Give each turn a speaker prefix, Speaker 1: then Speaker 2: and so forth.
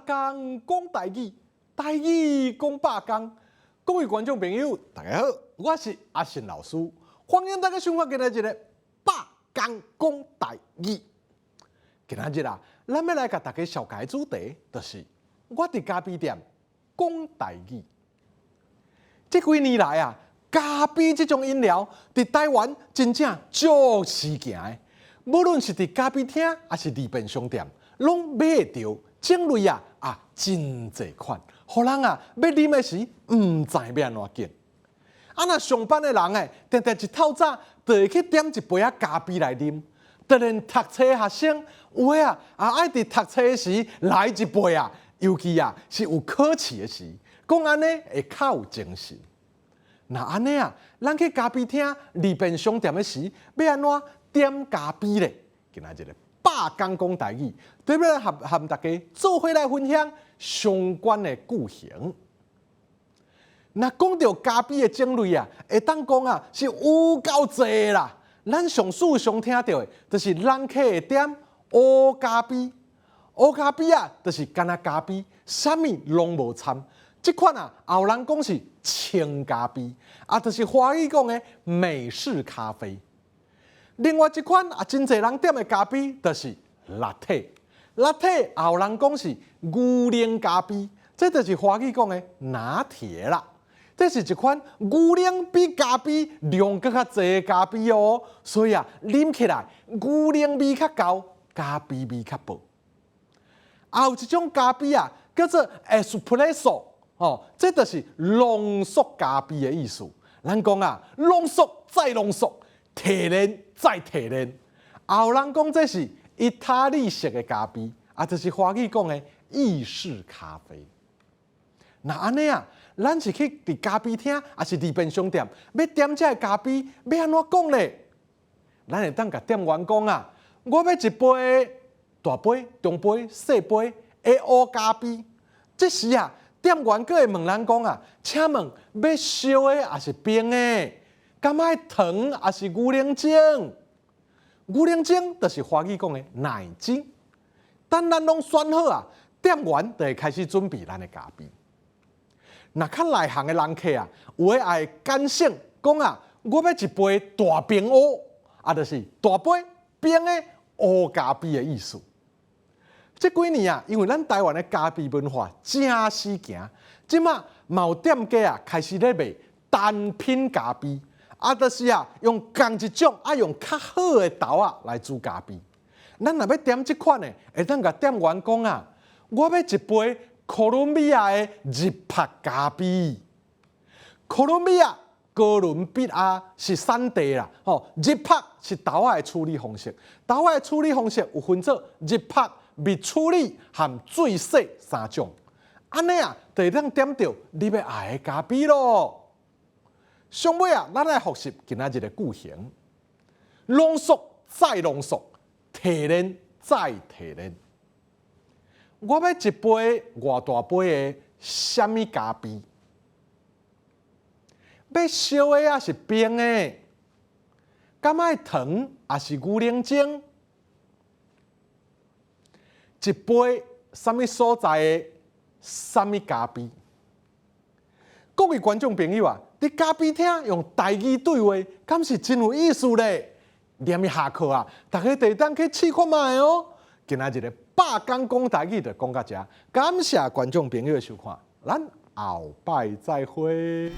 Speaker 1: 天讲台语，台语讲百天。各位观众朋友，大家好，我是阿信老师，欢迎大家收看今日的百天讲台语。今日啊，咱要来甲大家绍介的主题，就是我伫咖啡店讲台语。这几年来啊，咖啡这种饮料伫台湾真正足市行的，无论是伫咖啡厅还是利便商店，拢买得到种类啊真侪款，互人啊要啉的时唔知要安怎拣。若上班的人定定一透早就会去点一杯咖啡来啉，就连读册的学生有的爱伫读册的时来一杯尤其是有考试的时，讲安尼会较有精神。那安尼咱去咖啡厅、利便商店的时，要安怎点咖啡咧？今仔日个百天讲台语，对要和大家做伙来分享相关的句型。那讲到咖啡的种类会当讲是有够侪啦。咱上次常听到的，就是人客会点乌咖啡。乌咖啡就是干那咖啡，啥物拢无掺。这款也有人讲是清咖啡，就是华语讲的美式咖啡。另外一款真侪人点的咖啡，就是Latte。Latte也有人讲是牛奶咖啡，这就是华语讲的拿铁啦。这是一款牛奶比咖啡量更较侪的咖啡哦，所以啉起来牛奶味较高，咖啡味较薄。还有一种咖啡叫做 Espresso。这就是浓缩咖啡的意思。咱讲浓缩再浓缩，提炼再提炼。也有人讲这是意大利式的咖啡，就是华语讲的意式咖啡。那安尼咱是去伫咖啡厅，还是利便商店，要点这咖啡，要安怎讲咧？咱会当甲店员讲我要一杯大杯、中杯、小杯的乌咖啡。这时店员佫会问咱讲请问要烧的还是冰的？敢爱糖还是牛奶精？牛奶精就是华语讲的奶精。等咱拢选好店员就会开始准备咱的咖啡。那较内行的人客有的会拣选讲我要一杯大冰乌，就是大杯冰的乌咖啡的意思。这几年因为咱台湾的咖啡文化正死行，即马有店家开始咧卖单品咖啡，就是用同一种用较好的豆来煮咖啡。咱若要点这款的，会当甲店员讲我要一杯哥伦比亚的日拍咖啡。哥伦比亚哥伦比亚是产地啦，日拍是豆的处理方式。豆的处理方式有分做日拍、蜜处理和最细三种。安尼就会当点到你要爱的咖啡咯。上尾咱来复习今仔日的句型：浓缩再浓缩，提炼再提炼。我要一杯偌大杯的什么咖啡？要烧的是冰的？敢爱糖还是牛奶精？一杯什么所在的什么咖啡？各位观众朋友伫咖啡厅用台语对话，敢是真有意思咧！念一下课大家得当去试看卖哦。今仔日的百天讲台语就讲到这，感谢观众朋友的收看，咱后摆再会。